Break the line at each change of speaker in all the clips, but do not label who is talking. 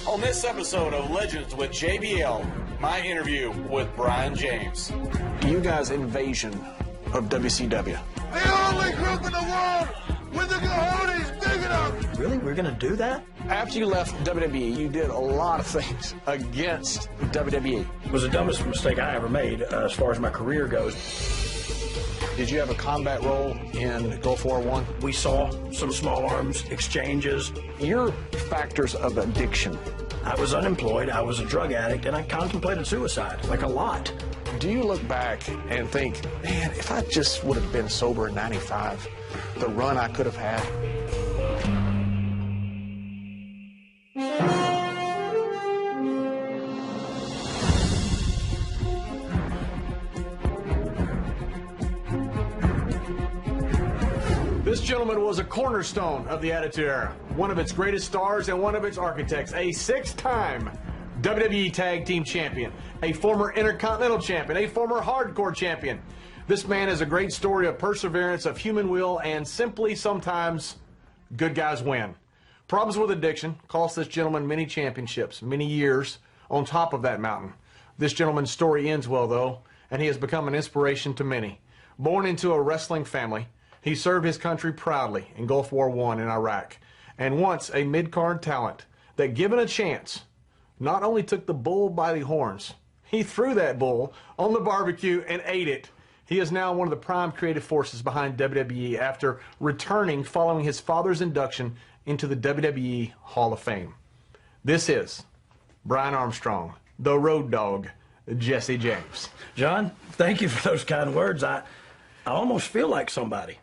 On this episode of Legends with JBL, my interview with Brian James.
You guys' invasion of WCW.
The only group in the world with the cojones big enough.
Really? We're going to do that?
After you left WWE, you did a lot of things against WWE.
It was the dumbest mistake I ever made as far as my career goes.
Did you have a combat role in Gulf War I?
We saw some small arms exchanges.
Your factors of addiction.
I was unemployed, I was a drug addict, and I contemplated suicide, like a lot.
Do you look back and think, man, if I just would have been sober in '95, the run I could have had? This gentleman was a cornerstone of the Attitude Era, one of its greatest stars and one of its architects, a six-time WWE Tag Team Champion, a former Intercontinental Champion, a former Hardcore Champion. This man is a great story of perseverance, of human will, and simply sometimes good guys win. Problems with addiction cost this gentleman many championships, many years on top of that mountain. This gentleman's story ends well, though, and he has become an inspiration to many. Born into a wrestling family, he served his country proudly in Gulf War I in Iraq, and once a mid-card talent that, given a chance, not only took the bull by the horns, he threw that bull on the barbecue and ate it. He is now one of the prime creative forces behind WWE after returning following his father's induction into the WWE Hall of Fame. This is Brian Armstrong, the Road Dogg, Jesse James.
John, thank you for those kind words. I almost feel like somebody.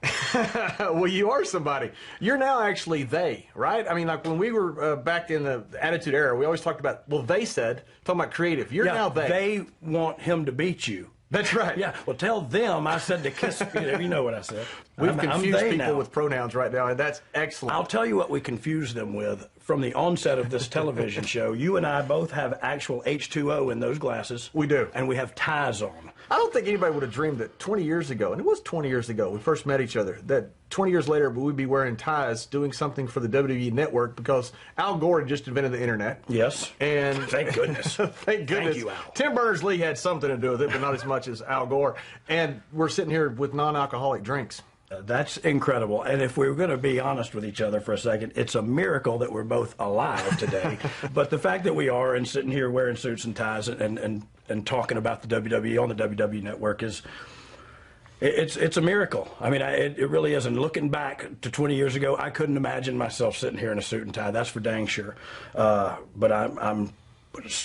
Well, you are somebody. You're now actually they, right? I mean, like when we were back in the Attitude Era, we always talked about, well, they said, talking about creative. You're now they.
They want him to beat you.
That's right.
Yeah, well, tell them I said to kiss. You know what I said.
We've confused people
now
with pronouns right now, and that's excellent.
I'll tell you what we confused them with. From the onset of this television show, you and I both have actual H2O in those glasses.
We do.
And we have ties on.
I don't think anybody would have dreamed that 20 years ago, and it was 20 years ago, we first met each other, that 20 years later we'd be wearing ties doing something for the WWE Network because Al Gore had just invented the internet.
Yes.
And
thank goodness.
Thank goodness.
Thank you, Al.
Tim Berners-Lee had something to do with it, but not as much as Al Gore. And we're sitting here with non-alcoholic drinks.
That's incredible. And if we were going to be honest with each other for a second, it's a miracle that we're both alive today. But the fact that we are and sitting here wearing suits and ties and talking about the WWE on the WWE Network is, it's a miracle. I mean, it really is. And looking back to 20 years ago, I couldn't imagine myself sitting here in a suit and tie. That's for dang sure. But I'm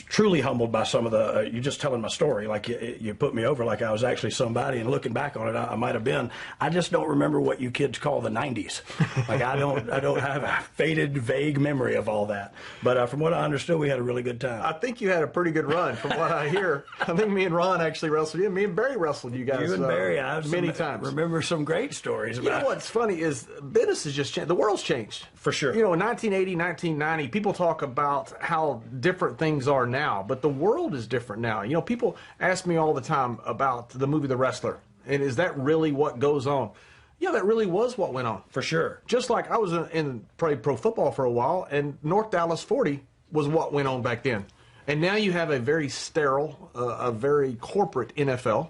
truly humbled by some of the, you just telling my story, like you put me over like I was actually somebody, and looking back on it, I might have been. I just don't remember what you kids call the 90s. Like I don't have a faded, vague memory of all that. But from what I understood, we had a really good time.
I think you had a pretty good run from what I hear. I think me and Ron actually wrestled you. Me and Barry wrestled you guys.
You and Barry,
many times.
Remember some great stories about.
You know what's funny is business has just changed. The world's changed.
For sure.
You know, in 1980, 1990, people talk about how different things are now, but the world is different now. You know, people ask me all the time about the movie The Wrestler, and is that really what goes on? Yeah, that really was what went on.
For sure.
Just like I was in pro football for a while, and North Dallas 40 was what went on back then. And now you have a very sterile, a very corporate NFL,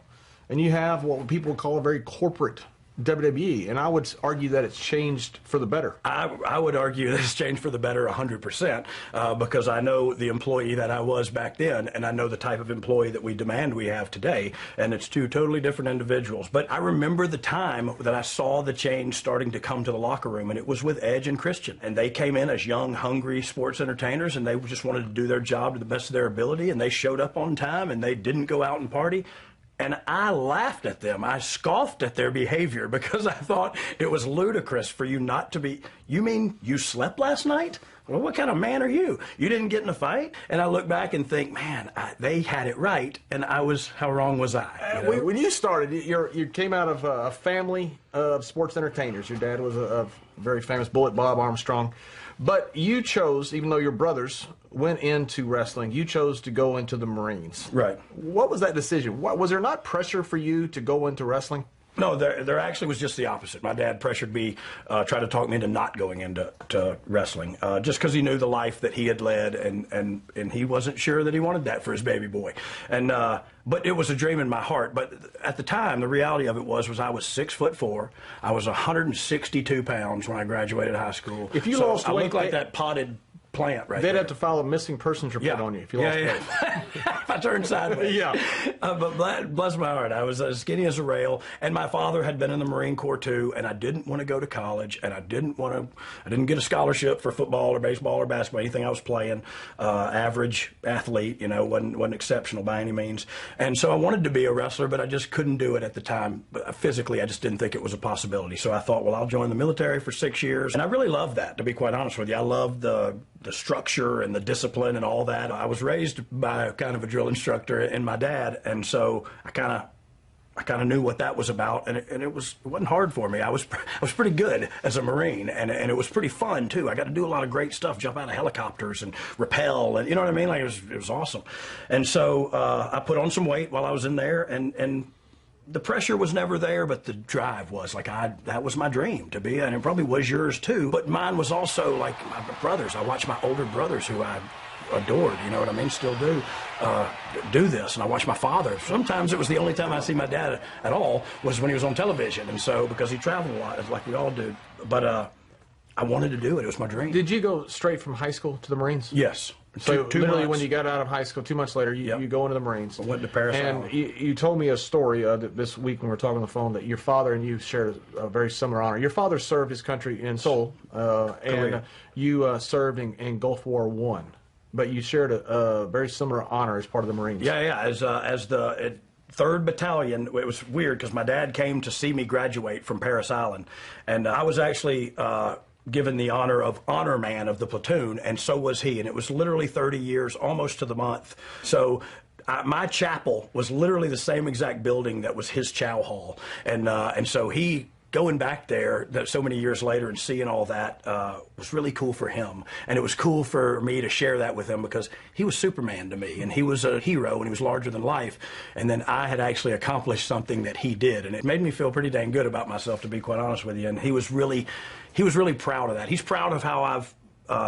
and you have what people call a very corporate WWE, and I would argue that it's changed for the better.
I would argue that it's changed for the better 100%, because I know the employee that I was back then, and I know the type of employee that we demand we have today, and it's two totally different individuals. But I remember the time that I saw the change starting to come to the locker room, and it was with Edge and Christian. And they came in as young, hungry sports entertainers, and they just wanted to do their job to the best of their ability, and they showed up on time, and they didn't go out and party. And I laughed at them. I scoffed at their behavior because I thought it was ludicrous for you not to be. You mean you slept last night? Well, what kind of man are you? You didn't get in a fight? And I look back and think, man, they had it right, and how wrong was I? You know?
When you started, you came out of a family of sports entertainers. Your dad was a very famous Bullet Bob Armstrong. But you chose, even though your brothers went into wrestling, you chose to go into the Marines.
Right.
What was that decision? Was there not pressure for you to go into wrestling?
No, there actually was just the opposite. My dad pressured me, tried to talk me into not going into wrestling, just because he knew the life that he had led, and he wasn't sure that he wanted that for his baby boy. And but it was a dream in my heart. But at the time, the reality of it was I was 6'4". I was 162 pounds when I graduated high school.
If you
so
lost
I
weight,
looked like that potted plant right
they'd
there.
have to file a missing persons report on you if you lost weight.
If I turned sideways. Yeah. But bless my heart, I was as skinny as a rail, and my father had been in the Marine Corps too, and I didn't want to go to college, and I didn't get a scholarship for football or baseball or basketball, anything I was playing. Average athlete, wasn't exceptional by any means. And so I wanted to be a wrestler, but I just couldn't do it at the time. Physically, I just didn't think it was a possibility. So I thought, well, I'll join the military for 6 years. And I really loved that, to be quite honest with you. I loved the structure and the discipline and all that. I was raised by kind of a drill instructor and my dad, and so I kind of knew what that was about, and it wasn't hard for me. I was pretty good as a Marine, and it was pretty fun too. I got to do a lot of great stuff, jump out of helicopters and rappel, and you know what I mean. Like it was awesome. And so I put on some weight while I was in there, and the pressure was never there, but the drive was. That was my dream to be, and it probably was yours too. But mine was also like my brothers. I watched my older brothers, who I adored, you know what I mean, still do this. And I watched my father. Sometimes it was the only time I see my dad at all was when he was on television, and so because he traveled a lot, like we all do. But I wanted to do it. It was my dream.
Did you go straight from high school to the Marines?
Yes.
So
two
literally
months.
when you got out of high school, 2 months later, you go into the Marines.
I went to Paris.
And you told me a story this week when we were talking on the phone that your father and you shared a very similar honor. Your father served his country in Seoul, and you served in Gulf War I. But you shared a very similar honor as part of the Marines.
Yeah. As the 3rd Battalion, it was weird because my dad came to see me graduate from Paris Island, and I was actually given the honor of honor man of the platoon, and so was he. And it was literally 30 years, almost to the month. So my chapel was literally the same exact building that was his chow hall, and so he. Going back there so many years later and seeing all that was really cool for him. And it was cool for me to share that with him because he was Superman to me, and he was a hero, and he was larger than life. And then I had actually accomplished something that he did, and it made me feel pretty dang good about myself, to be quite honest with you. And he was really proud of that. He's proud of how I've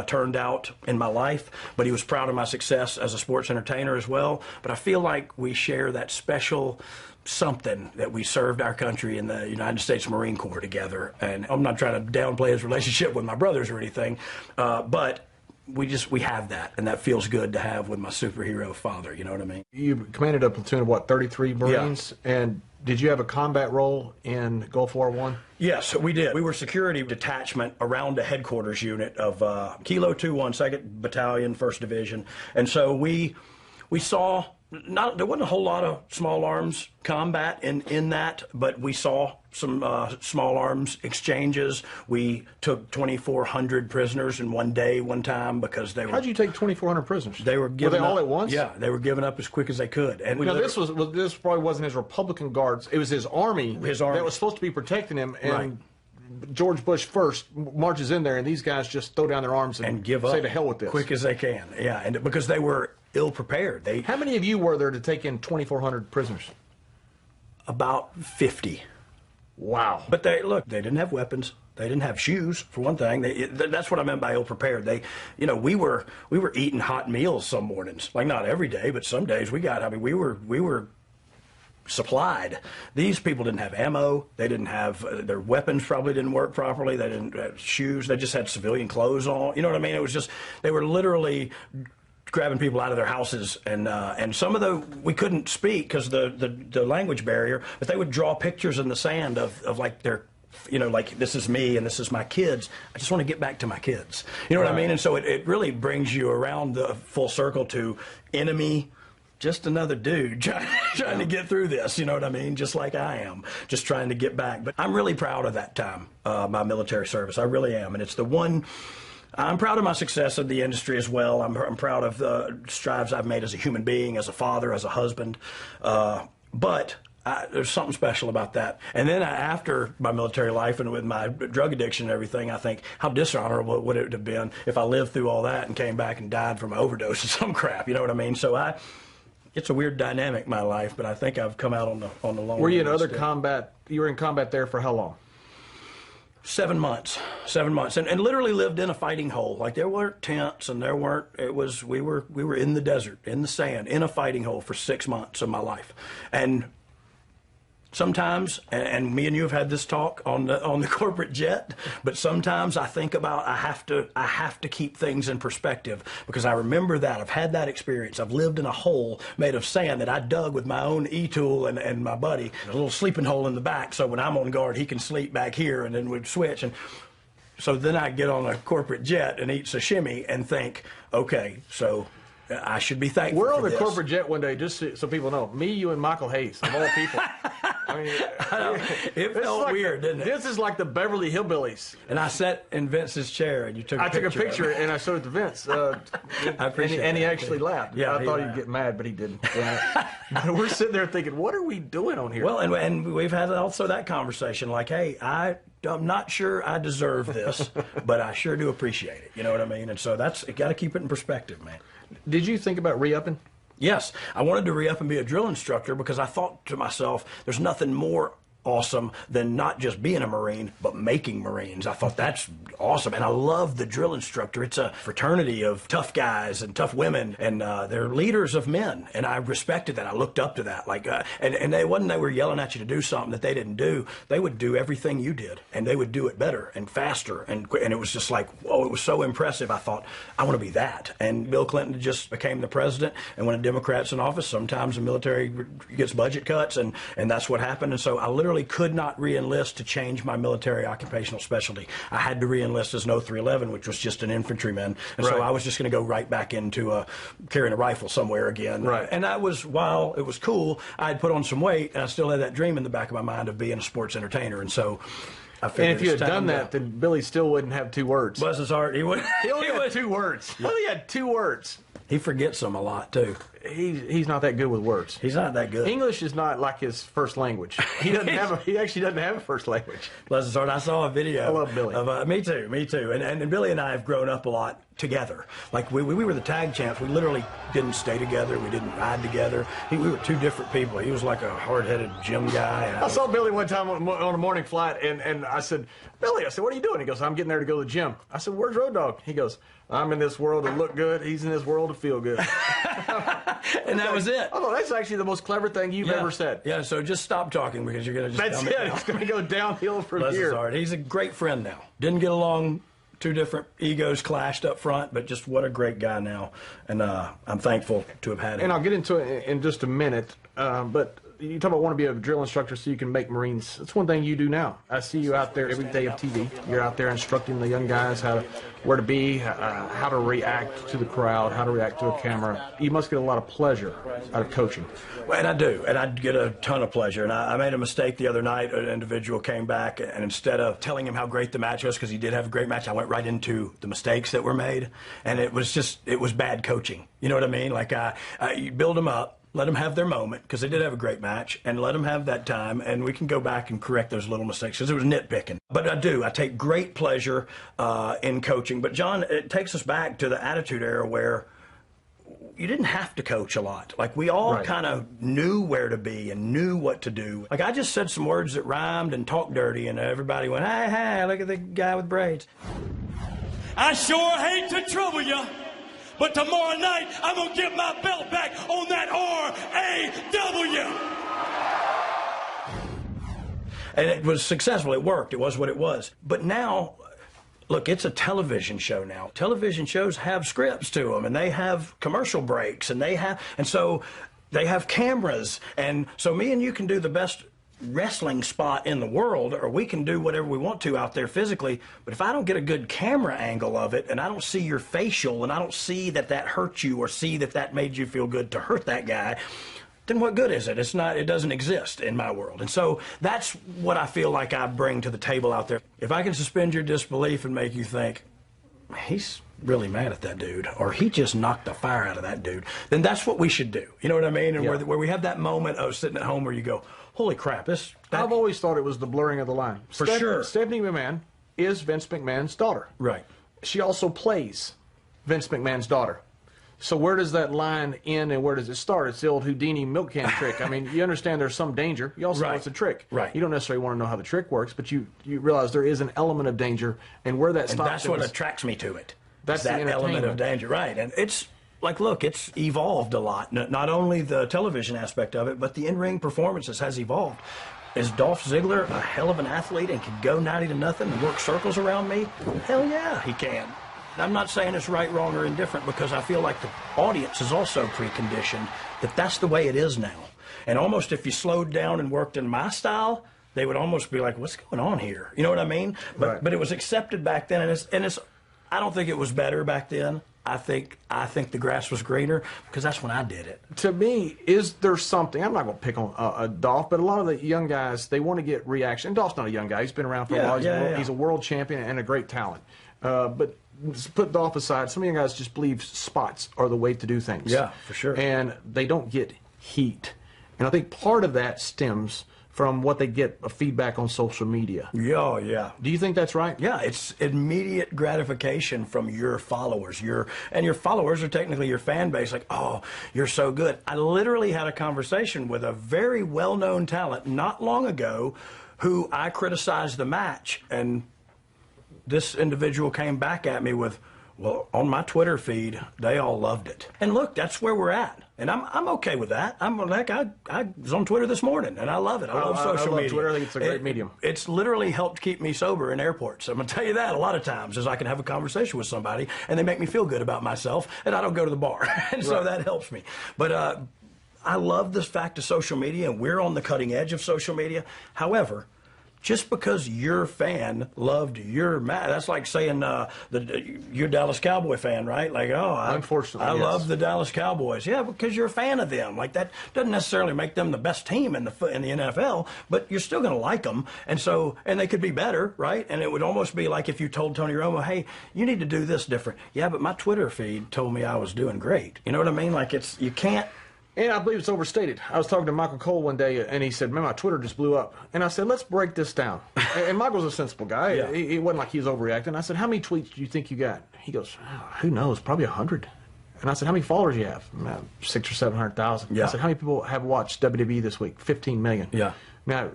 turned out in my life, but he was proud of my success as a sports entertainer as well. But I feel like we share that special something that we served our country in the United States Marine Corps together. And I'm not trying to downplay his relationship with my brothers or anything, but we have that, and that feels good to have with my superhero father, you know what I mean?
You commanded a platoon of what, 33 Marines? Yeah. And did you have a combat role in Gulf War I?
Yes, we did. We were security detachment around a headquarters unit of Kilo 21, 2nd Battalion, 1st Division. And so we saw, there wasn't a whole lot of small arms combat in that, but we saw some small arms exchanges. We took 2,400 prisoners in one day, one time, because they were...
How'd you take 2,400 prisoners?
They were giving
they all
up,
at once?
Yeah, they were giving up as quick as they could. And
this probably wasn't his Republican guards. It was his army.
His army.
That was supposed to be protecting him. And
right.
George Bush first marches in there, and these guys just throw down their arms and
give up.
Say to hell with this.
Quick as they can. Yeah, and because they were ill-prepared.
How many of you were there to take in 2,400 prisoners?
About 50.
Wow.
But they didn't have weapons. They didn't have shoes, for one thing. That's what I meant by ill-prepared. We were eating hot meals some mornings. Like, not every day, but some days we were supplied. These people didn't have ammo. They didn't have, their weapons probably didn't work properly. They didn't have shoes. They just had civilian clothes on. You know what I mean? It was just, they were literally grabbing people out of their houses, and some of we couldn't speak because the language barrier, but they would draw pictures in the sand of like their, like, this is me and this is my kids. I just want to get back to my kids. You know what I mean? And so it really brings you around the full circle to enemy, just another dude trying to get through this, you know what I mean? Just like I am, just trying to get back. But I'm really proud of that time, my military service. I really am. And it's the one, I'm proud of my success in the industry as well. I'm proud of the strides I've made as a human being, as a father, as a husband. But there's something special about that. And then after my military life and with my drug addiction and everything, I think, how dishonorable would it have been if I lived through all that and came back and died from an overdose of some crap, you know what I mean? So it's a weird dynamic in my life, but I think I've come out on the long.
Were you in other combat you were in combat there for how long?
7 months. 7 months, and literally lived in a fighting hole. Like, there weren't tents, and there weren't. It was we were in the desert, in the sand, in a fighting hole for 6 months of my life, and. Sometimes, and me and you have had this talk on the corporate jet, but sometimes I think about I have to keep things in perspective, because I remember that I've had that experience. I've lived in a hole made of sand that I dug with my own e-tool and my buddy. There's a little sleeping hole in the back, so when I'm on guard, he can sleep back here, and then we'd switch. And so then I get on a corporate jet and eat sashimi and think, okay, so I should be thankful.
We're on
for
the
this.
corporate jet one day, just so people know. Me, you, and Michael Hayes, of all people. I mean,
it felt
like
weird, didn't it?
This is like the Beverly Hillbillies.
And I sat in Vince's chair, and you took a picture.
I took a picture, and I showed it to Vince.
I appreciate it.
And he actually laughed.
Yeah,
I thought he'd get mad, but he didn't. But we're sitting there thinking, what are we doing on here?
Well, and we've had also that conversation, like, hey, I'm not sure I deserve this, but I sure do appreciate it. You know what I mean? And so you got to keep it in perspective, man.
Did you think about re-upping?
Yes, I wanted to re-up and be a drill instructor, because I thought to myself, there's nothing more awesome than not just being a Marine, but making Marines. I thought that's awesome, and I love the drill instructor. It's a fraternity of tough guys and tough women, and they're leaders of men, and I respected that. I looked up to that. Like, and they wasn't they were yelling at you to do something that they didn't do. They would do everything you did, and they would do it better and faster, and it was just like, whoa, it was so impressive. I thought, I want to be that. And Bill Clinton just became the president, and when a Democrat's in office, sometimes the military gets budget cuts, and that's what happened. And so I literally could not re-enlist to change my military occupational specialty. I had to re-enlist as an 0311, which was just an infantryman, and so I was just going to go right back into carrying a rifle somewhere again.
Right.
And that was, while it was cool, I had put on some weight, and I still had that dream in the back of my mind of being a sports entertainer, and so I figured.
And if you had done that, then Billy still wouldn't have 2 words.
Bless his heart, he would.
He only had 2 words. He only had 2 words.
He forgets them a lot too.
He's not that good with words.
He's not that good.
English is not like his first language. He doesn't have. He actually doesn't have a first language.
Bless his heart. I saw a video.
I love Billy.
Of, me too. And Billy and I have grown up a lot together. Like, we were the tag champs. We literally didn't stay together. We didn't ride together. We were 2 different people. He was like a hard-headed gym guy. And
I saw Billy one time on a morning flight, and I said, Billy, I said, what are you doing? He goes, I'm getting there to go to the gym. I said, where's Road Dogg? He goes, I'm in this world to look good. He's in this world to feel good.
And that was it.
Oh, that's actually the most clever thing you've ever said.
Yeah, so just stop talking, because you're going to just
That's it. It's going to go downhill from
Bless
here.
his heart. He's a great friend now. Didn't get along. 2 different egos clashed up front, but just what a great guy now. And I'm thankful to have had him.
And I'll get into it in just a minute, but you talk about want to be a drill instructor so you can make Marines. That's one thing you do now. I see you out there every day of TV. You're out there instructing the young guys where to be, how to react to the crowd, how to react to a camera. You must get a lot of pleasure out of coaching.
Well, and I do, and I get a ton of pleasure. And I made a mistake the other night. An individual came back, and instead of telling him how great the match was, because he did have a great match, I went right into the mistakes that were made, and it was bad coaching. You know what I mean? Like, you build them up, let them have their moment, because they did have a great match, and let them have that time, and we can go back and correct those little mistakes, because it was nitpicking. But I take great pleasure in coaching. But John, it takes us back to the Attitude Era, where you didn't have to coach a lot. Like, we all kind of knew where to be and knew what to do. Like, I just said some words that rhymed and talked dirty, and everybody went, hey, look at the guy with braids.
I sure hate to trouble you, but tomorrow night I'm going to get my belt back on that RAW.
And it was successful. It worked. It was what it was. But now, look, it's a television show now. Television shows have scripts to them, and they have commercial breaks, and so they have cameras. And so me and you can do the best wrestling spot in the world, or we can do whatever we want to out there physically, but if I don't get a good camera angle of it, and I don't see your facial, and I don't see that hurt you, or see that made you feel good to hurt that guy, then what good is it? It doesn't exist in my world. And so that's what I feel like I bring to the table out there. If I can suspend your disbelief and make you think, he's really mad at that dude, or he just knocked the fire out of that dude, then that's what we should do. You know what I mean? And where we have that moment of sitting at home where you go, holy crap,
I've always thought it was the blurring of the line.
For sure.
Stephanie McMahon is Vince McMahon's daughter.
Right.
She also plays Vince McMahon's daughter. So where does that line end and where does it start? It's the old Houdini milk can trick. I mean, you understand there's some danger. You also know it's a trick.
Right.
You don't necessarily want to know how the trick works, but you realize there is an element of danger, and where that stops.
And that's what attracts me to it.
That's
that element of danger, right? And it's like, look, it's evolved a lot. Not only the television aspect of it, but the in-ring performances has evolved. Is Dolph Ziggler a hell of an athlete and can go 90-0 and work circles around me? Hell yeah, he can. I'm not saying it's right, wrong, or indifferent, because I feel like the audience is also preconditioned that that's the way it is now. And almost if you slowed down and worked in my style, they would almost be like, what's going on here? You know what I mean? But it was accepted back then, and it's I don't think it was better back then. I think the grass was greener because that's when I did it.
To me, is there something, I'm not going to pick on Dolph, but a lot of the young guys, they want to get reaction. And Dolph's not a young guy. He's been around for a while. He's a world champion and a great talent. But just put Dolph aside, some of you guys just believe spots are the way to do things.
Yeah, for sure.
And they don't get heat. And I think part of that stems from what they get a feedback on social media.
Yeah, yeah.
Do you think that's right?
Yeah, it's immediate gratification from your followers. Your followers are technically your fan base. Like, oh, you're so good. I literally had a conversation with a very well-known talent not long ago who I criticized the match, and this individual came back at me with, well, on my Twitter feed, they all loved it. And look, that's where we're at. And I'm okay with that. I was on Twitter this morning, and I love it. I love social media.
Twitter. I think it's a great medium.
It's literally helped keep me sober in airports. I'm going to tell you that a lot of times, is I can have a conversation with somebody, and they make me feel good about myself, and I don't go to the bar. And so that helps me. But I love this fact of social media, and we're on the cutting edge of social media. However, just because your fan loved your match, that's like saying you're a Dallas Cowboy fan, right? Like, oh,
unfortunately,
I love the Dallas Cowboys. Yeah, because you're a fan of them. Like, that doesn't necessarily make them the best team in the NFL, but you're still going to like them. And so, and they could be better, right? And it would almost be like if you told Tony Romo, hey, you need to do this different. Yeah, but my Twitter feed told me I was doing great. You know what I mean? Like, you can't.
And I believe it's overstated. I was talking to Michael Cole one day, and he said, man, my Twitter just blew up. And I said, let's break this down. And Michael's a sensible guy.
Yeah.
He wasn't like he was overreacting. I said, how many tweets do you think you got? He goes, oh, who knows, probably 100. And I said, how many followers do you have? 600,000 or 700,000.
Yeah.
I said, how many people have watched WWE this week? 15 million.
Yeah.
Now,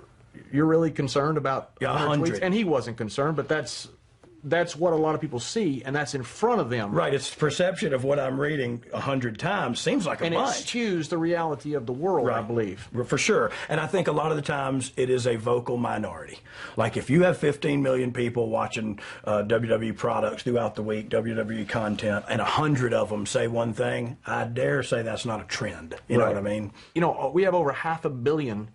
you're really concerned about 100 tweets? And he wasn't concerned, but that's what a lot of people see, and that's in front of them.
Right, it's perception of what I'm reading 100 times. Seems like a bunch.
And it skews the reality of the world,
right.
I believe.
For sure. And I think a lot of the times it is a vocal minority. Like, if you have 15 million people watching WWE products throughout the week, WWE content, and 100 of them say one thing, I dare say that's not a trend. You know what I mean? You
know, we have over 500 million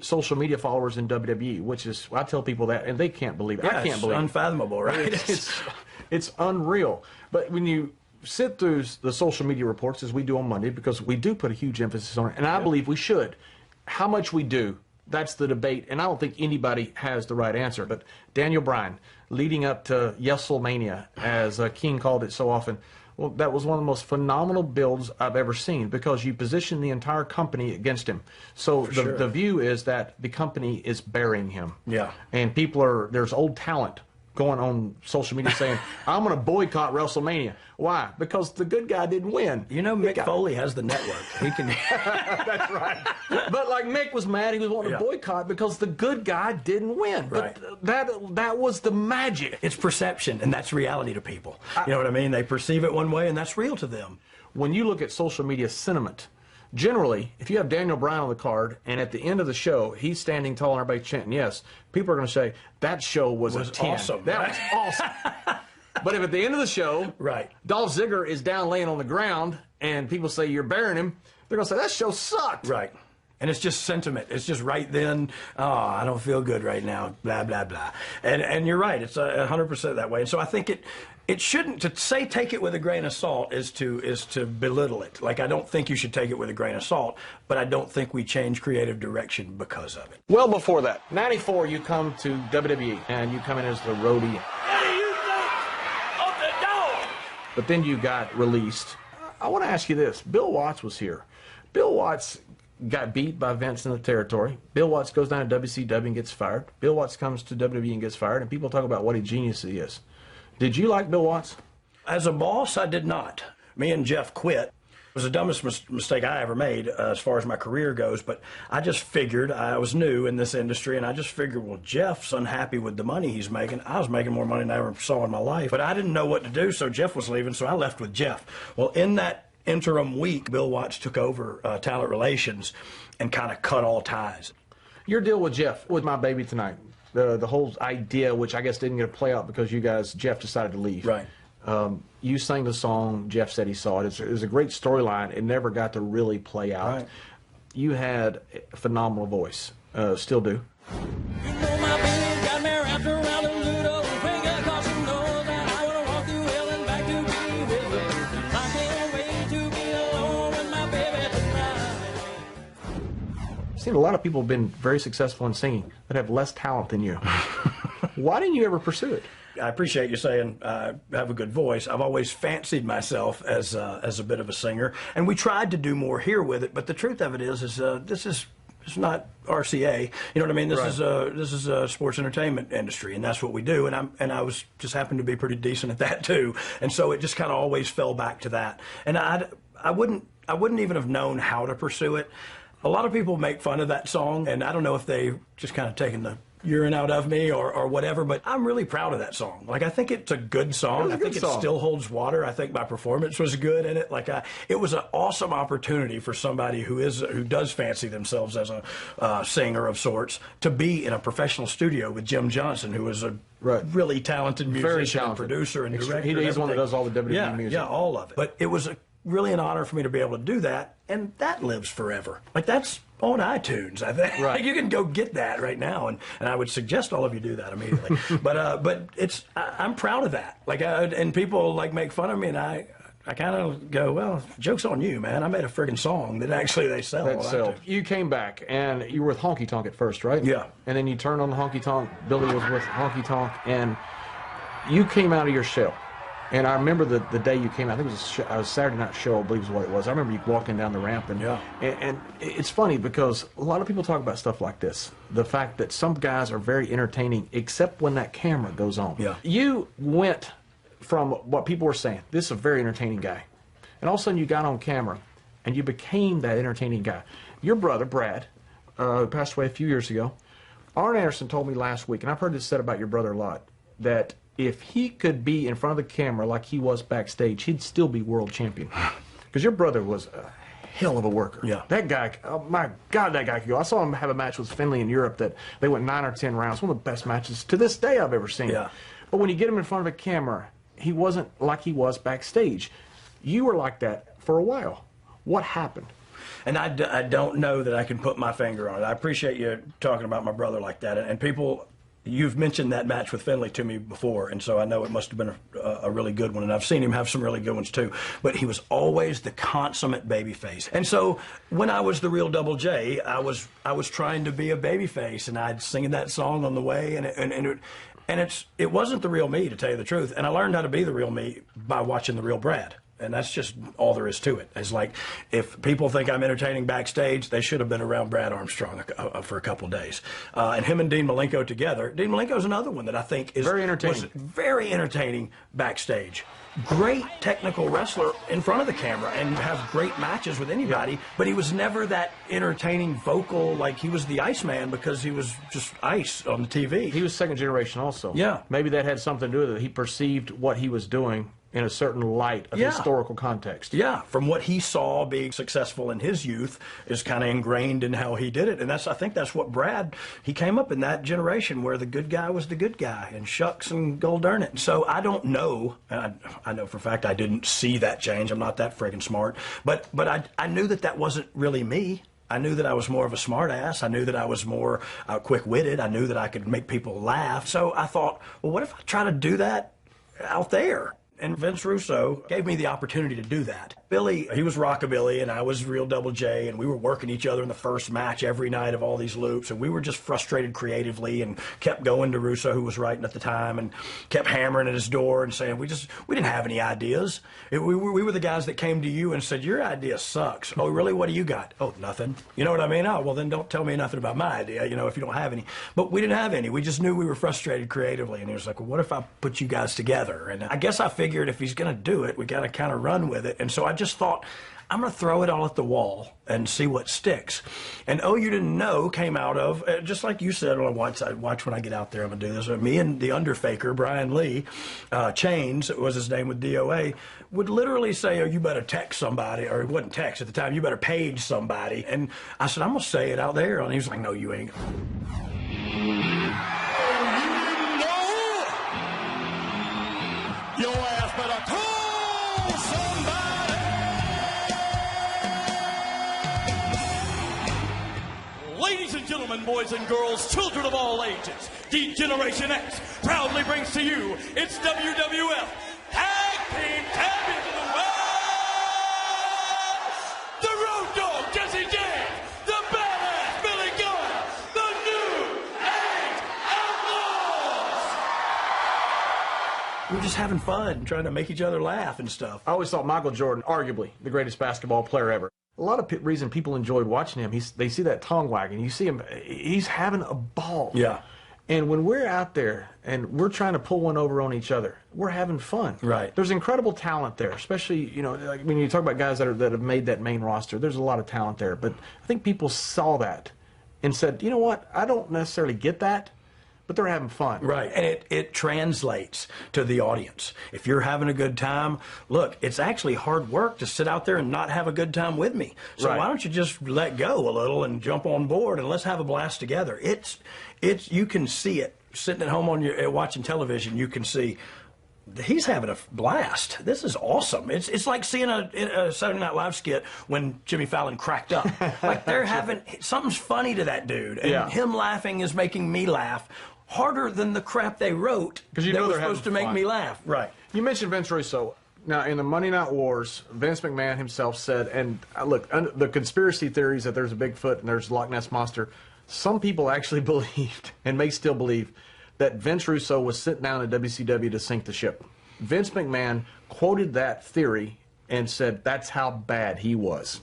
social media followers in WWE, which is, I tell people that, and they can't believe it.
Yeah,
I can't believe it.
It's unfathomable, right?
It's unreal. But when you sit through the social media reports, as we do on Monday, because we do put a huge emphasis on it, and I believe we should. How much we do, that's the debate, and I don't think anybody has the right answer. But Daniel Bryan, leading up to WrestleMania, as King called it so often, well, that was one of the most phenomenal builds I've ever seen, because you position the entire company against him. So the view is that the company is burying him.
Yeah.
And there's old talent going on social media saying, I'm going to boycott WrestleMania. Why? Because the good guy didn't win.
You know, Mick Foley has the network. He can.
That's right. But like, Mick was mad. He was wanting to boycott because the good guy didn't win.
Right.
But that was the magic.
It's perception, and that's reality to people. You know what I mean? They perceive it one way, and that's real to them.
When you look at social media sentiment, generally, if you have Daniel Bryan on the card, and at the end of the show, he's standing tall and everybody's chanting yes, people are going to say, that show was a 10.
Awesome.
That was awesome. But if at the end of the show, Dolph Ziggler is down laying on the ground, and people say you're burying him, they're going to say, that show sucked.
Right. And it's just sentiment. It's just right then, oh, I don't feel good right now, blah, blah, blah. And you're right. It's 100% that way. And so I think it shouldn't, to say take it with a grain of salt is to belittle it. Like, I don't think you should take it with a grain of salt, but I don't think we change creative direction because of it.
Well, before that, 94, you come to WWE, and you come in as the roadie.
What do you think of the Dogg?
But then you got released. I want to ask you this. Bill Watts was here. Bill Watts got beat by Vince in the territory. Bill Watts goes down to WCW and gets fired. Bill Watts comes to WWE and gets fired, and people talk about what a genius he is. Did you like Bill Watts?
As a boss, I did not. Me and Jeff quit. It was the dumbest mistake I ever made as far as my career goes, but I just figured, I was new in this industry, and I just figured, well, Jeff's unhappy with the money he's making. I was making more money than I ever saw in my life, but I didn't know what to do, so Jeff was leaving, so I left with Jeff. Well, in that interim week, Bill Watts took over talent relations and kind of cut all ties.
Your deal with Jeff, with My Baby Tonight, the whole idea, which I guess didn't get to play out because Jeff decided to leave.
Right.
You sang the song, Jeff said he saw it. It was a great storyline. It never got to really play out.
Right.
You had a phenomenal voice. Still do.
You know my baby got me wrapped around a little finger, 'cause she knows that I wanna walk through hell and back to be with her. I can't wait to be alone with my baby tonight.
I've seen a lot of people have been very successful in singing that have less talent than you. Why didn't you ever pursue it?
I appreciate you saying I have a good voice. I've always fancied myself as a bit of a singer, and we tried to do more here with it. But the truth of it is this is it's not RCA. You know what I mean? This is a sports entertainment industry, and that's what we do. And I was just happened to be pretty decent at that too. And so it just kind of always fell back to that. And I wouldn't even have known how to pursue it. A lot of people make fun of that song, and I don't know if they just kind of taken the urine out of me or whatever, but I'm really proud of that song. Like, I think it's a good song. I think it still holds water. I think my performance was good in it. Like, it was an awesome opportunity for somebody who does fancy themselves as a singer of sorts to be in a professional studio with Jim Johnson, who is a really talented musician and producer and director.
He's one that does all the WWE music.
Yeah, all of it. But it was really an honor for me to be able to do that, and that lives forever. Like, that's on iTunes, I think. Right. Like, you can go get that right now, and I would suggest all of you do that immediately. but I'm proud of that. Like, and people like make fun of me, and I kind of go, well, joke's on you, man. I made a friggin' song that actually they sell.
That sell. You came back, and you were with Honky Tonk at first, right?
Yeah.
And then you turned on the Honky Tonk. Billy was with Honky Tonk, and you came out of your shell. And I remember the day you came out. I think it was a Saturday night show, I believe is what it was. I remember you walking down the ramp. And it's funny because a lot of people talk about stuff like this. The fact that some guys are very entertaining, except when that camera goes on. Yeah. You went from what people were saying, this is a very entertaining guy. And all of a sudden you got on camera, and you became that entertaining guy. Your brother, Brad, passed away a few years ago. Arn Anderson told me last week, and I've heard this said about your brother a lot, that if he could be in front of the camera like he was backstage, he'd still be world champion. Because your brother was a hell of a worker. Yeah. That guy, oh my God, that guy could go. I saw him have a match with Finley in Europe that they went 9 or 10 rounds. One of the best matches to this day I've ever seen. Yeah. But when you get him in front of a camera, he wasn't like he was backstage. You were like that for a while. What happened?
And I don't know that I can put my finger on it. I appreciate you talking about my brother like that. And people... You've mentioned that match with Finley to me before, and so I know it must have been a really good one, and I've seen him have some really good ones too. But he was always the consummate babyface. And so when I was the real Double J, I was trying to be a babyface, and I'd sing that song on the way, and it wasn't the real me, to tell you the truth. And I learned how to be the real me by watching the real Brad. And that's just all there is to it. It's like, if people think I'm entertaining backstage, they should have been around Brad Armstrong for a couple of days. And him and Dean Malenko together. Dean Malenko's another one that I think is
very entertaining.
Was very entertaining backstage. Great technical wrestler in front of the camera and have great matches with anybody, but he was never that entertaining vocal, like he was the Iceman because he was just ice on the TV.
He was second generation also. Yeah. Maybe that had something to do with it. He perceived what he was doing in a certain light of historical context.
Yeah, from what he saw being successful in his youth is kind of ingrained in how he did it. And I think that's what Brad, he came up in that generation where the good guy was the good guy, and shucks and gold darn it. So I don't know, and I know for a fact I didn't see that change. I'm not that friggin' smart. But I knew that wasn't really me. I knew that I was more of a smart ass. I knew that I was more quick-witted. I knew that I could make people laugh. So I thought, well, what if I try to do that out there? And Vince Russo gave me the opportunity to do that. Billy, he was Rockabilly, and I was real Double J, and we were working each other in the first match every night of all these loops, and we were just frustrated creatively and kept going to Russo, who was writing at the time, and kept hammering at his door and saying, we didn't have any ideas. We were the guys that came to you and said, your idea sucks. Oh, really? What do you got? Oh, nothing. You know what I mean? Oh, well, then don't tell me nothing about my idea, if you don't have any. But we didn't have any. We just knew we were frustrated creatively, and he was like, well, what if I put you guys together? And I guess I figured figured if he's going to do it, we got to kind of run with it. And so I just thought, I'm going to throw it all at the wall and see what sticks. And Oh, You Didn't Know came out of, just like you said, watch when I get out there, I'm going to do this. Me and the Underfaker, Brian Lee, Chains was his name with DOA, would literally say, oh, you better text somebody, or it wasn't text at the time, you better page somebody. And I said, I'm going to say it out there. And he was like, no, you ain't.
Your ass better call somebody.
Ladies and gentlemen, boys and girls, children of all ages, D-Generation X proudly brings to you its WWF Tag Team Champions of the World, the Road Dogg, Jesse James, the Badass Billy Gunn, the New Age Outlaws.
We were just having fun, trying to make each other laugh and stuff.
I always thought Michael Jordan, arguably the greatest basketball player ever. A lot of reason people enjoyed watching him, they see that tongue wagging. You see him, he's having a ball.
Yeah.
And when we're out there and we're trying to pull one over on each other, we're having fun.
Right.
There's incredible talent there, especially, you know, like when you talk about guys that have made that main roster, there's a lot of talent there. But I think people saw that and said, you know what, I don't necessarily get that, but they're having fun.
Right, and it translates to the audience. If you're having a good time, look, it's actually hard work to sit out there and not have a good time with me. So
Right.
why don't you just let go a little and jump on board and let's have a blast together. It's you can see it sitting at home on your watching television. You can see he's having a blast. This is awesome. It's like seeing a Saturday Night Live skit when Jimmy Fallon cracked up. Like they're having something's funny to that dude, and
Yeah.
him laughing is making me laugh harder than the crap they wrote
'Cause you
that
know
was
they're
supposed to
having
make
fun.
me laugh. Right.
You mentioned Vince Russo. Now, in the Monday Night Wars, Vince McMahon himself said, and look, the conspiracy theories that there's a Bigfoot and there's a Loch Ness Monster, some people actually believed, and may still believe, that Vince Russo was sent down to WCW to sink the ship. Vince McMahon quoted that theory and said that's how bad he was.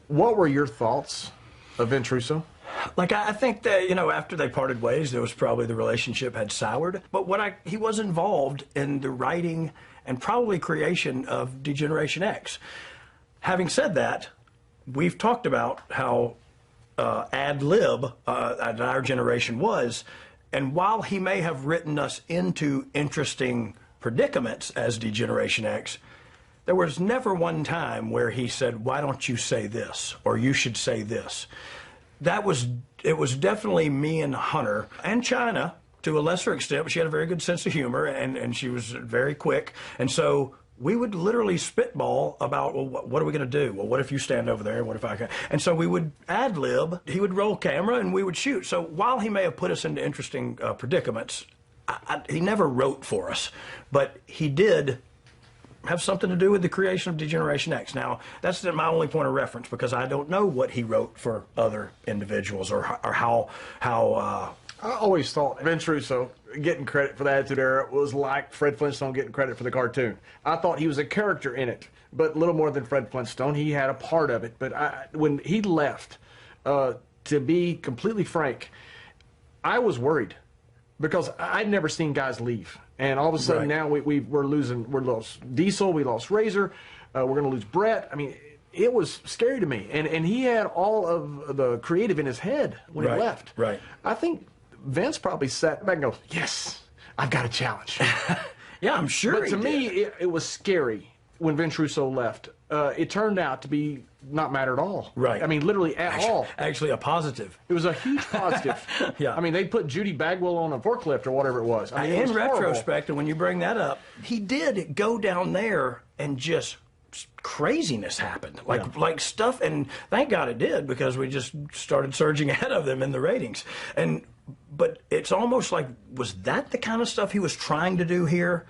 What were your thoughts of Vince Russo?
Like, I think that, you know, after they parted ways, there was probably the relationship had soured. But he was involved in the writing and probably creation of D-Generation X. Having said that, we've talked about how ad lib our generation was. And while he may have written us into interesting predicaments as D-Generation X, there was never one time where he said, why don't you say this? Or you should say this. It was definitely me and Hunter and China to a lesser extent, but she had a very good sense of humor and she was very quick. And so we would literally spitball about, well, what are we going to do? Well, what if you stand over there? What if I can? And so we would ad lib. He would roll camera and we would shoot. So while he may have put us into interesting predicaments, he never wrote for us, but he did have something to do with the creation of D-Generation X. Now, that's my only point of reference because I don't know what he wrote for other individuals or how
I always thought Vince Russo getting credit for the Attitude Era was like Fred Flintstone getting credit for the cartoon. I thought he was a character in it, but a little more than Fred Flintstone. He had a part of it. But when he left, to be completely frank, I was worried because I'd never seen guys leave. And all of a sudden now we're lost Diesel, we lost Razor, we're going to lose Brett. I mean, it was scary to me. And he had all of the creative in his head when he left.
Right.
I think Vince probably sat back and goes, yes, I've got a challenge.
Yeah, I'm sure.
But to me, it was scary when Vince Russo left. It turned out to be not matter at all.
Right.
I mean, literally at all.
Actually, a positive.
It was a huge positive.
Yeah.
I mean, they put Judy Bagwell on a forklift or whatever it was. I mean, it was
in
horrible.
retrospect, and when you bring that up, he did go down there and just craziness happened. Like stuff, and thank God it did because we just started surging ahead of them in the ratings. But it's almost like, was that the kind of stuff he was trying to do here?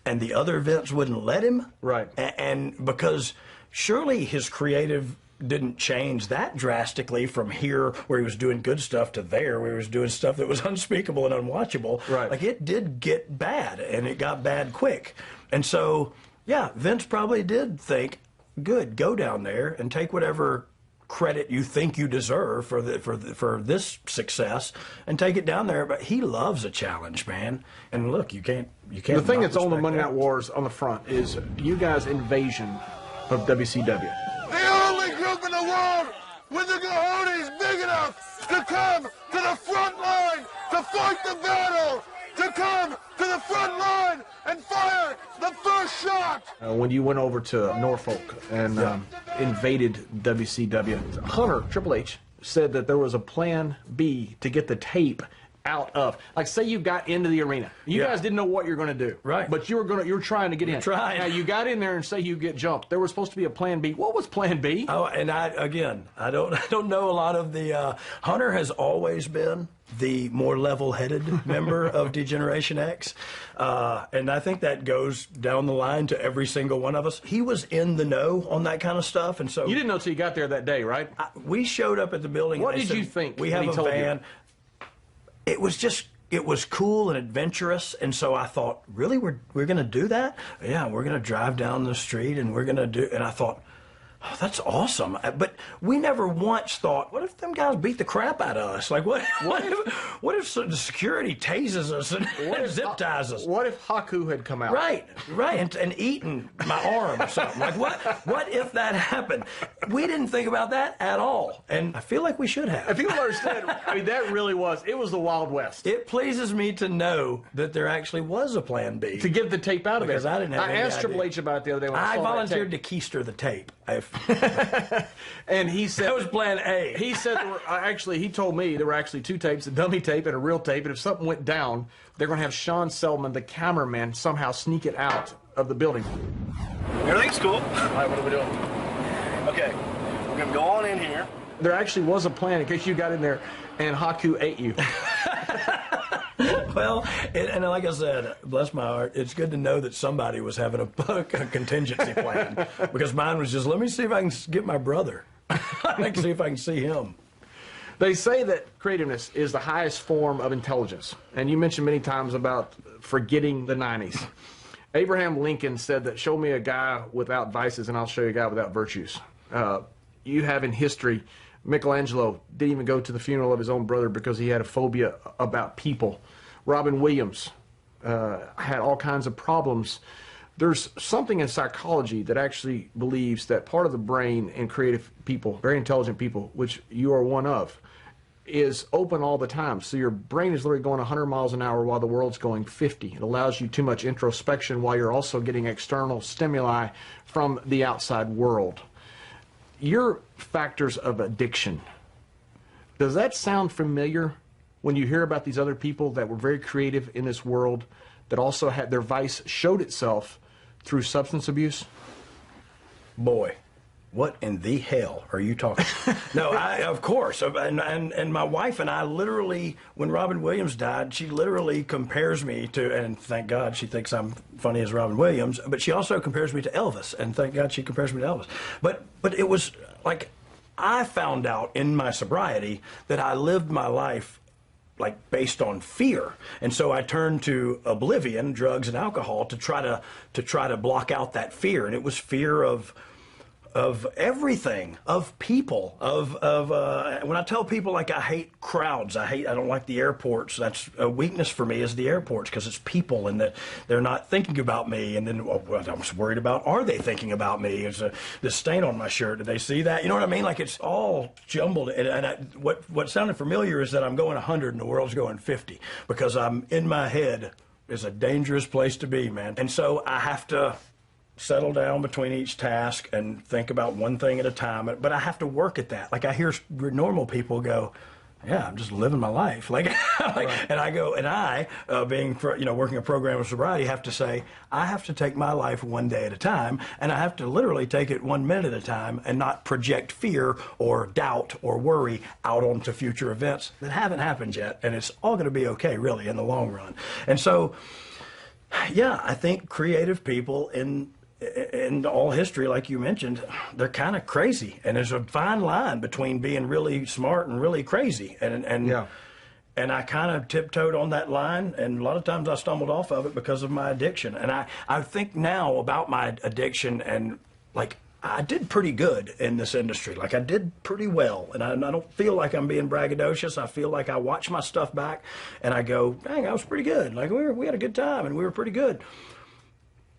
And the other events wouldn't let him?
Right.
And because surely his creative didn't change that drastically from here where he was doing good stuff to there where he was doing stuff that was unspeakable and unwatchable.
Right.
Like it did get bad and it got bad quick. And so, yeah, Vince probably did think, good, go down there and take whatever credit you think you deserve for this success, and take it down there. But he loves a challenge, man. And look, you can't.
The thing
not
that's on the
respect
Monday
that.
Night Wars on the front is you guys' invasion of WCW.
The only group in the world with the cojones big enough to come to the front line to fight the battle, to come to the front line and fire the first shot.
When you went over to Norfolk and invaded WCW, Hunter, Triple H, said that there was a plan B to get the tape out of. Like, say you got into the arena. You guys didn't know what you're going to do.
Right.
But you were trying to get in.
Trying.
Now, you got in there and say you get jumped. There was supposed to be a plan B. What was plan B?
Oh, and I don't know a lot of the. Hunter has always been the more level-headed member of Degeneration X, and I think that goes down the line to every single one of us. He was in the know on that kind of stuff, and so
You didn't know until you got there that day, right?
we showed up at the building.
What
and they
did
said,
you think
We
when
have
he
a
told you?
van. It was cool and adventurous, and so I thought, really, we're going to do that? Yeah, we're going to drive down the street, and we're going to do. And I thought, oh, that's awesome. But we never once thought, what if them guys beat the crap out of us? Like, what if the security tases us and zip ties us?
What if Haku had come out?
Right, and eaten my arm or something. Like, what if that happened? We didn't think about that at all, and I feel like we should have.
If people understand, I mean, that really it was the Wild West.
It pleases me to know that there actually was a plan B.
To get the tape out of
Because
it.
I didn't have any
asked Triple
idea.
H about it the other day when I
I
saw that
volunteered
tape.
to keister the tape.
And he said
That was plan A.
He said he told me there were actually two tapes, a dummy tape and a real tape, and if something went down, they're going to have Sean Selman, the cameraman, somehow sneak it out of the building.
Everything's cool.
All right, what are we doing?
Okay, we're gonna go on in here.
There actually was a plan in case you got in there and Haku ate you.
Well, and like I said, bless my heart, it's good to know that somebody was having a contingency plan, because mine was just, let me see if I can get my brother. I can see if I can see him.
They say that creativeness is the highest form of intelligence, and you mentioned many times about forgetting the 90s. Abraham Lincoln said that, show me a guy without vices and I'll show you a guy without virtues. You have in history, Michelangelo didn't even go to the funeral of his own brother because he had a phobia about people. Robin Williams had all kinds of problems. There's something in psychology that actually believes that part of the brain in creative people, very intelligent people, which you are one of, is open all the time. So your brain is literally going 100 miles an hour while the world's going 50. It allows you too much introspection while you're also getting external stimuli from the outside world. Your factors of addiction, does that sound familiar when you hear about these other people that were very creative in this world that also had their vice showed itself through substance abuse?
Boy, what in the hell are you talking about? No, of course. And my wife and I literally, when Robin Williams died, she literally compares me to, and thank God she thinks I'm funny as Robin Williams, but she also compares me to Elvis, and thank God she compares me to Elvis. But it was like, I found out in my sobriety that I lived my life like based on fear, and so I turned to oblivion, drugs and alcohol, to try to block out that fear, and it was fear of everything, of people, of when I tell people, like, I hate crowds, I don't like the airports. That's a weakness for me, is the airports, because it's people and that they're not thinking about me. And then I was worried about, are they thinking about me? Is this stain on my shirt? Did they see that? You know what I mean? Like, it's all jumbled. And what sounded familiar is that I'm going 100 and the world's going 50, because I'm in my head. Is a dangerous place to be, man. And so I have to settle down between each task and think about one thing at a time. But I have to work at that. Like, I hear normal people go, yeah, I'm just living my life. Like, right. And I go, and I, being, working a program of sobriety, have to say, I have to take my life one day at a time, and I have to literally take it 1 minute at a time and not project fear or doubt or worry out onto future events that haven't happened yet. And it's all going to be okay, really, in the long run. And so, yeah, I think creative people in all history, like you mentioned, they're kind of crazy, and there's a fine line between being really smart and really crazy, and I kind of tiptoed on that line, and a lot of times I stumbled off of it because of my addiction. And I think now about my addiction, and like, I did pretty good in this industry. Like, I did pretty well, and I don't feel like I'm being braggadocious. I feel like I watch my stuff back, and I go, dang, I was pretty good. Like, we had a good time, and we were pretty good.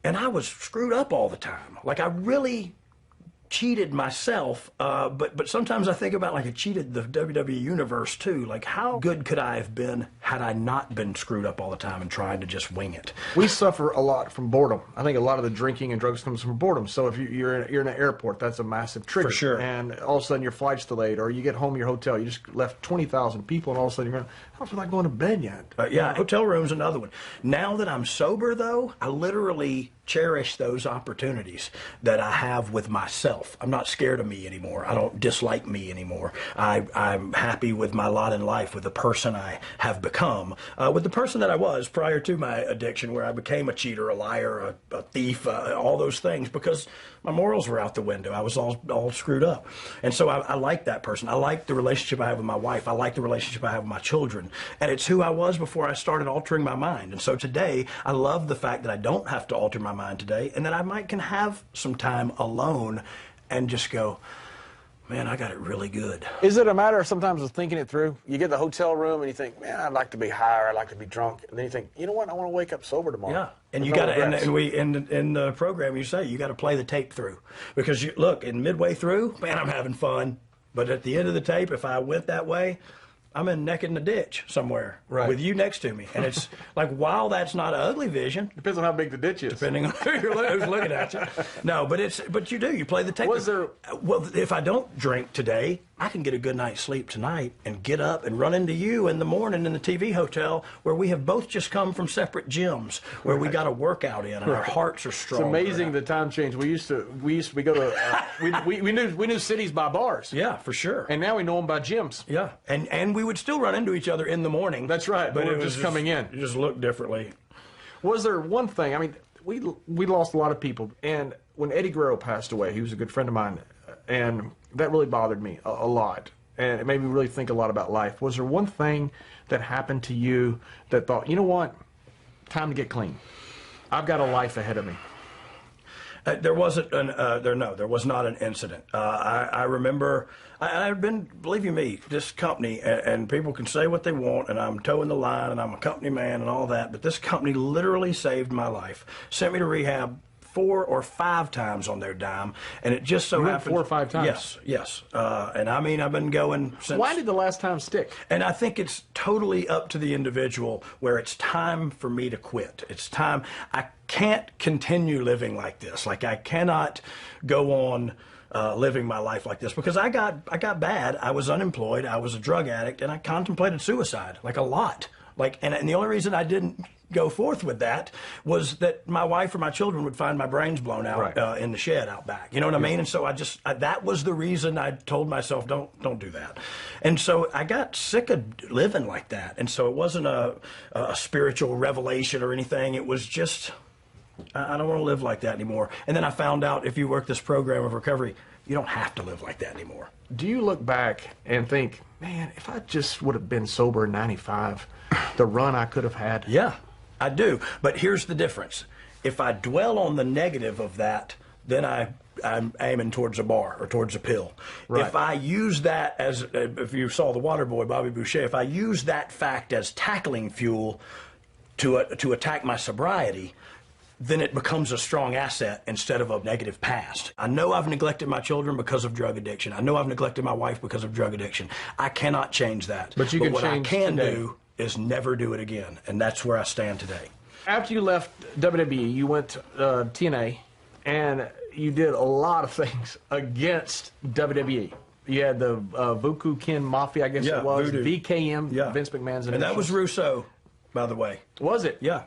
And I was screwed up all the time. Like, I really cheated myself, but sometimes I think about, like, I cheated the WWE universe too. Like, how good could I have been had I not been screwed up all the time and trying to just wing it?
We suffer a lot from boredom. I think a lot of the drinking and drugs comes from boredom. So if you're in an airport, that's a massive trigger.
For sure.
And all of a sudden your flight's delayed, or you get home to your hotel, you just left 20,000 people, and all of a sudden you're going, I don't feel like going to bed yet.
Yeah, hotel room's another one. Now that I'm sober, though, I literally cherish those opportunities that I have with myself. I'm not scared of me anymore. I don't dislike me anymore. I'm happy with my lot in life, with the person I have become, with the person that I was prior to my addiction, where I became a cheater, a liar, a thief, all those things, because my morals were out the window. I was all screwed up. And so I like that person. I like the relationship I have with my wife. I like the relationship I have with my children. And it's who I was before I started altering my mind. And so today, I love the fact that I don't have to alter my mind today, and that I can have some time alone and just go, man, I got it really good.
Is it a matter of sometimes of thinking it through? You get in the hotel room and you think, man, I'd like to be high, or I'd like to be drunk. And then you think, you know what, I want to wake up sober tomorrow.
Yeah, and you got to, and we in the program you say you got to play the tape through, because you look, in midway through, man, I'm having fun, but at the end of the tape, if I went that way, I'm in neck in the ditch somewhere,
right,
with you next to me. And it's like, while that's not an ugly vision.
Depends on how big the ditch is.
Depending on who's looking at you. No, but you do. You play the tape. Well, if I don't drink today, I can get a good night's sleep tonight and get up and run into you in the morning in the TV hotel, where we have both just come from separate gyms, where we got a workout in, and our hearts are strong.
It's amazing the time change. We used to go to we knew cities by bars.
Yeah, for sure.
And now we know them by gyms.
Yeah, and we would still run into each other in the morning.
That's right.
But
it was just coming in.
You just looked differently.
Was there one thing? I mean, we lost a lot of people, and when Eddie Guerrero passed away, he was a good friend of mine, and that really bothered me a lot, and it made me really think a lot about life. Was there one thing that happened to you that thought, you know what, time to get clean? I've got a life ahead of me.
There was not an incident. I remember, I've been, believe you me, this company, and people can say what they want, and I'm towing the line, and I'm a company man and all that, but this company literally saved my life. Sent me to rehab 4 or 5 times on their dime, and it just so happened.
4 or 5 times?
Yes. And I mean, I've been going since.
Why did the last time stick?
And I think it's totally up to the individual, where it's time for me to quit. It's time. I can't continue living like this. Like, I cannot go on living my life like this, because I got bad. I was unemployed. I was a drug addict, and I contemplated suicide, like, a lot. Like, and the only reason I didn't go forth with that was that my wife or my children would find my brains blown out, right, in the shed out back. You know what I mean? And so that was the reason I told myself, don't do that. And so I got sick of living like that. And so it wasn't a spiritual revelation or anything. It was just, I don't want to live like that anymore. And then I found out, if you work this program of recovery, you don't have to live like that anymore.
Do you look back and think, man, if I just would have been sober in 95, the run I could have had?
Yeah, I do. But here's the difference. If I dwell on the negative of that, then I'm aiming towards a bar or towards a pill. Right. If I use that as, if you saw the water boy, Bobby Boucher, if I use that fact as tackling fuel to attack my sobriety, then it becomes a strong asset instead of a negative past. I know I've neglected my children because of drug addiction. I know I've neglected my wife because of drug addiction. I cannot change that.
But you can
what
change
I can
today.
do is never do it again, and that's where I stand today.
After you left WWE, you went to TNA, and you did a lot of things against WWE. You had the Vuku Ken Mafia, I guess it was,
Voodoo.
VKM, Vince McMahon's initials.
And that was Russo, by the way.
Was it?
Yeah.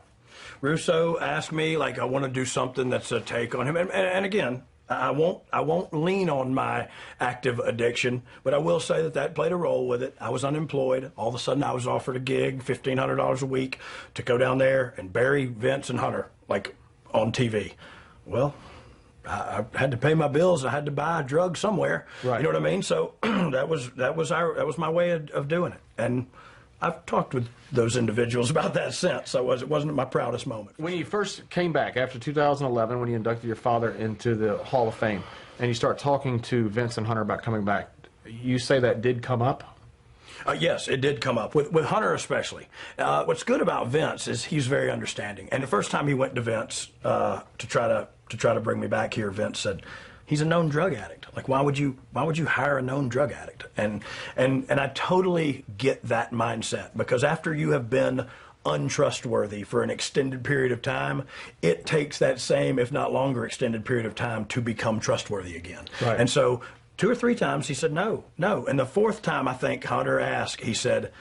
Russo asked me, like, I want to do something that's a take on him. And again, I won't lean on my active addiction, but I will say that played a role with it. I was unemployed. All of a sudden, I was offered a gig, $1,500 a week, to go down there and bury Vince and Hunter, like, on TV. Well, I had to pay my bills. I had to buy a drug somewhere. Right. You know what I mean? So that was my way of doing it. And I've talked with those individuals about that since. It wasn't my proudest moment.
When you first came back after 2011, when you inducted your father into the Hall of Fame, and you start talking to Vince and Hunter about coming back, you say that did come up?
Yes, it did come up, with Hunter especially. What's good about Vince is he's very understanding. And the first time he went to Vince to try to bring me back here, Vince said, he's a known drug addict. Like, why would you hire a known drug addict? And I totally get that mindset, because after you have been untrustworthy for an extended period of time, it takes that same, if not longer, extended period of time to become trustworthy again.
Right.
And so 2 or 3 times he said no. And the 4th time I think Hunter asked, he said,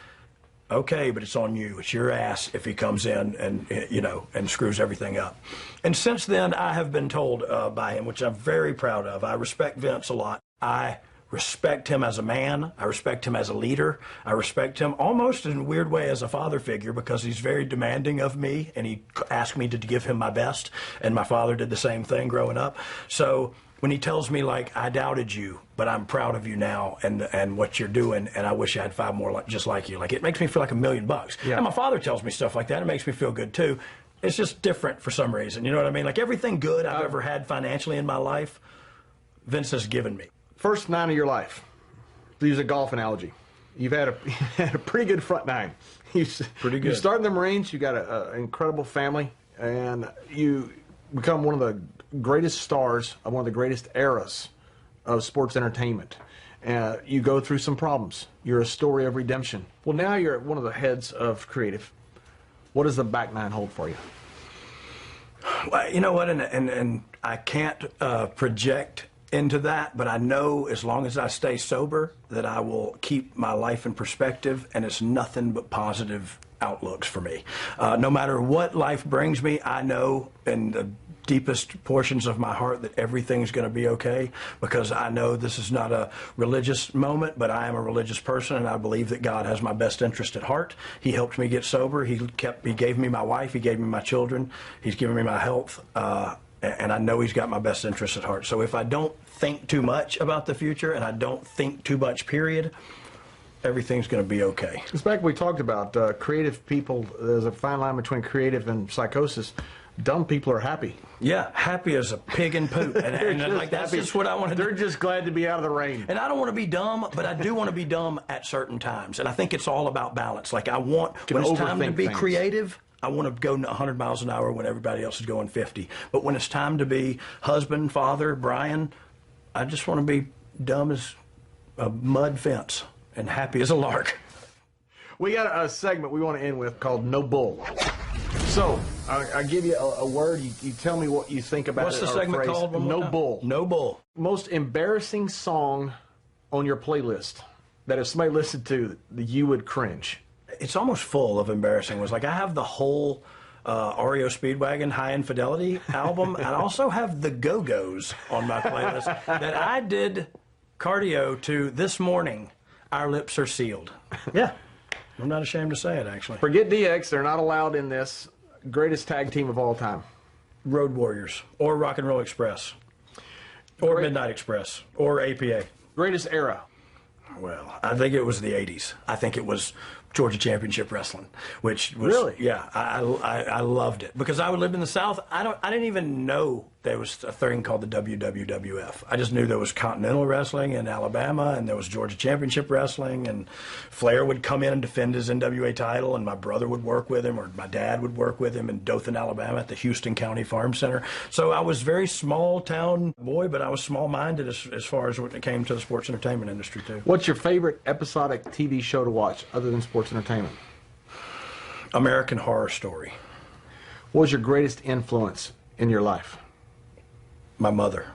okay, but it's on you. It's your ass if he comes in and screws everything up. And since then, I have been told by him, which I'm very proud of. I respect Vince a lot. I respect him as a man. I respect him as a leader. I respect him almost in a weird way as a father figure, because he's very demanding of me, and he asked me to give him my best, and my father did the same thing growing up. So when he tells me, like, I doubted you, but I'm proud of you now and what you're doing, and I wish I had 5 more just like you. Like, it makes me feel like $1 million.
Yeah.
And my father tells me stuff like that. It makes me feel good, too. It's just different for some reason. You know what I mean? Like, everything good I've ever had financially in my life, Vince has given me.
First 9 of your life, to use a golf analogy, you've had a pretty good front 9.
Pretty good.
You start in the Marines, you got an incredible family, and you become one of the greatest stars of one of the greatest eras of sports entertainment. You go through some problems. You're a story of redemption. Well, now you're one of the heads of creative. What does the back 9 hold for you?
Well, you know what, and I can't project into that, but I know as long as I stay sober that I will keep my life in perspective, and it's nothing but positive outlooks for me. No matter what life brings me, I know in the deepest portions of my heart that everything's going to be okay, because I know this is not a religious moment, but I am a religious person, and I believe that God has my best interest at heart. He helped me get sober. He gave me my wife. He gave me my children. He's given me my health. And I know he's got my best interest at heart. So if I don't think too much about the future, and I don't think too much, period, everything's going to be okay.
It's back we talked about creative people. There's a fine line between creative and psychosis. Dumb people are happy.
Yeah, happy as a pig in poop. And like, that's just what I want to do.
They're just glad to be out of the rain.
And I don't want to be dumb, but I do want to be dumb at certain times. And I think it's all about balance. Like, I want, when it's time to be creative, I want to go 100 miles an hour when everybody else is going 50. But when it's time to be husband, father, Brian, I just want to be dumb as a mud fence and happy as a lark.
We got a segment we want to end with called No Bull. So, I give you a word, you tell me what you think about
What's
it.
What's the segment called?
No Bull.
No Bull.
Most embarrassing song on your playlist that if somebody listened to, you would cringe.
It's almost full of embarrassing ones. Like, I have the whole REO Speedwagon High Infidelity album. I also have the Go-Go's on my playlist that I did cardio to this morning. Our Lips Are Sealed. Yeah. I'm not ashamed to say it, actually.
Forget DX. They're not allowed in this. Greatest tag team of all time.
Road Warriors. Or Rock and Roll Express. Or Midnight Express. Or APA.
Greatest era.
Well, I think it was the 80s. I think it was Georgia Championship Wrestling, which was,
really?
Yeah, I loved it because I lived in the South. I didn't even know there was a thing called the WWF. I just knew there was Continental Wrestling in Alabama, and there was Georgia Championship Wrestling, and Flair would come in and defend his NWA title, and my brother would work with him, or my dad would work with him in Dothan, Alabama, at the Houston County Farm Center. So I was very small town boy, but I was small minded as far as when it came to the sports entertainment industry too.
What's your favorite episodic TV show to watch other than sports entertainment?
American Horror Story.
What was your greatest influence in your life?
My mother.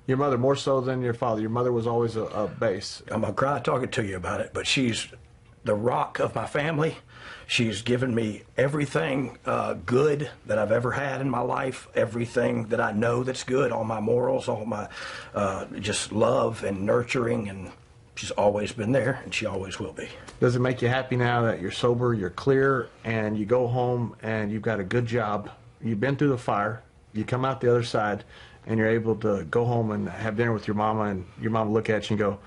Your mother, more so than your father. Your mother was always a base.
I'm going to cry talking to you about it, but she's the rock of my family. She's given me everything good that I've ever had in my life, everything that I know that's good, all my morals, all my just love and nurturing, and she's always been there, and she always will be.
Does it make you happy now that you're sober, you're clear, and you go home and you've got a good job, you've been through the fire, you come out the other side, and you're able to go home and have dinner with your mama, and your mama look at you and go,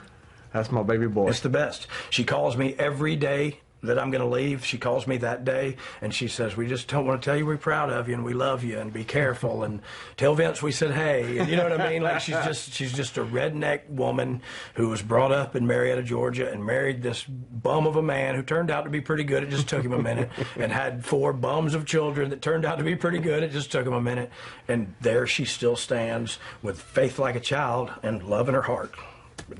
that's my baby boy.
It's the best. She calls me every day that I'm going to leave, she calls me that day and she says, we just don't want to tell you we're proud of you and we love you and be careful and tell Vince we said hey. And you know what I mean? Like she's just a redneck woman who was brought up in Marietta, Georgia and married this bum of a man who turned out to be pretty good. It just took him a minute, and had 4 bums of children that turned out to be pretty good. It just took him a minute. And there she still stands with faith like a child and love in her heart.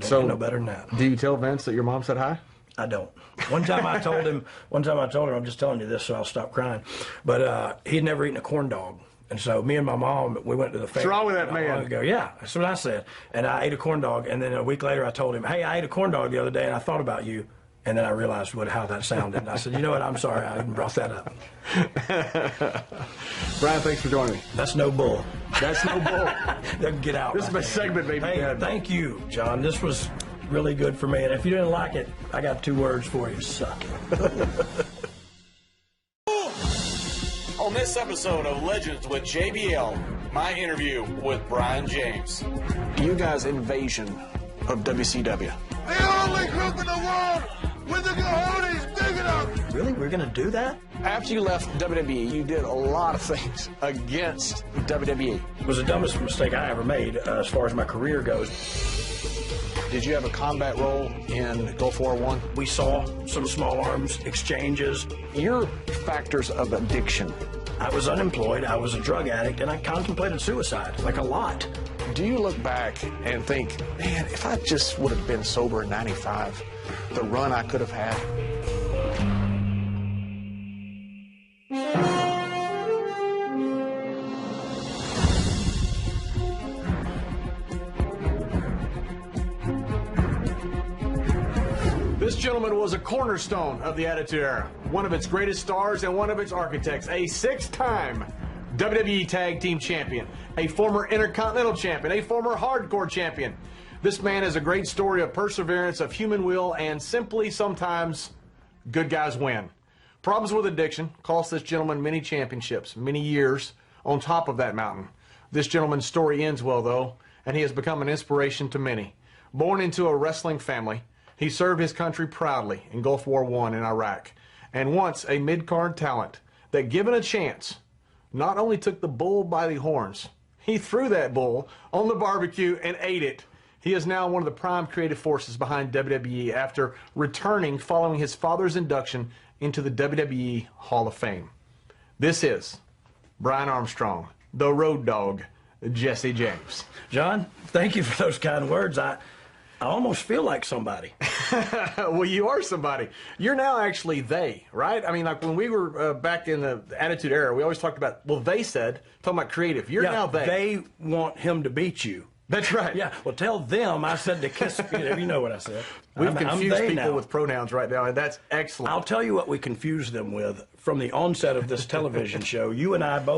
So no better than that.
Do you tell Vince that your mom said hi?
I don't. One time I told him, I'm just telling you this so I'll stop crying, but he'd never eaten a corn dog. And so me and my mom, we went to the fair.
What's wrong with that man?
Ago. Yeah, that's what I said. And I ate a corn dog, and then a week later I told him, hey, I ate a corn dog the other day and I thought about you. And then I realized how that sounded. And I said, you know what, I'm sorry I even brought that up.
Brian, thanks for joining me.
That's no bull.
That's no bull.
Get out.
This is my segment, baby.
Hey, thank you, John. This was really good for me. And if you didn't like it, I got 2 words for you. Suck.
On this episode of Legends with JBL, my interview with Brian James.
You guys' invasion of WCW.
The only group in the world with the cojones big enough.
Really? We're going to do that?
After you left WWE, you did a lot of things against WWE.
It was the dumbest mistake I ever made as far as my career goes.
Did you have a combat role in Gulf War I?
We saw some small arms exchanges.
Your factors of addiction.
I was unemployed, I was a drug addict, and I contemplated suicide, like a lot.
Do you look back and think, man, if I just would have been sober in '95, the run I could have had? This gentleman was a cornerstone of the Attitude Era, one of its greatest stars and one of its architects, a 6-time WWE Tag Team Champion, a former Intercontinental Champion, a former Hardcore Champion. This man is a great story of perseverance, of human will, and simply sometimes good guys win. Problems with addiction cost this gentleman many championships, many years on top of that mountain. This gentleman's story ends well, though, and he has become an inspiration to many. Born into a wrestling family, he served his country proudly in Gulf War I in Iraq, and once a mid-card talent that, given a chance, not only took the bull by the horns, he threw that bull on the barbecue and ate it. He is now one of the prime creative forces behind WWE after returning following his father's induction into the WWE Hall of Fame. This is Brian Armstrong, the Road Dogg, Jesse James.
John, thank you for those kind words. I almost feel like somebody.
Well, you are somebody. You're now actually they, right? I mean, like when we were back in the Attitude Era, we always talked about, well, they said, talking about creative. You're now they.
They want him to beat you.
That's right.
Yeah, well, tell them I said to kiss. You know what I said.
We've
I'm
confused
they
people
now.
with pronouns right now, and that's excellent.
I'll tell you what we confused them with from the onset of this television show. You and I both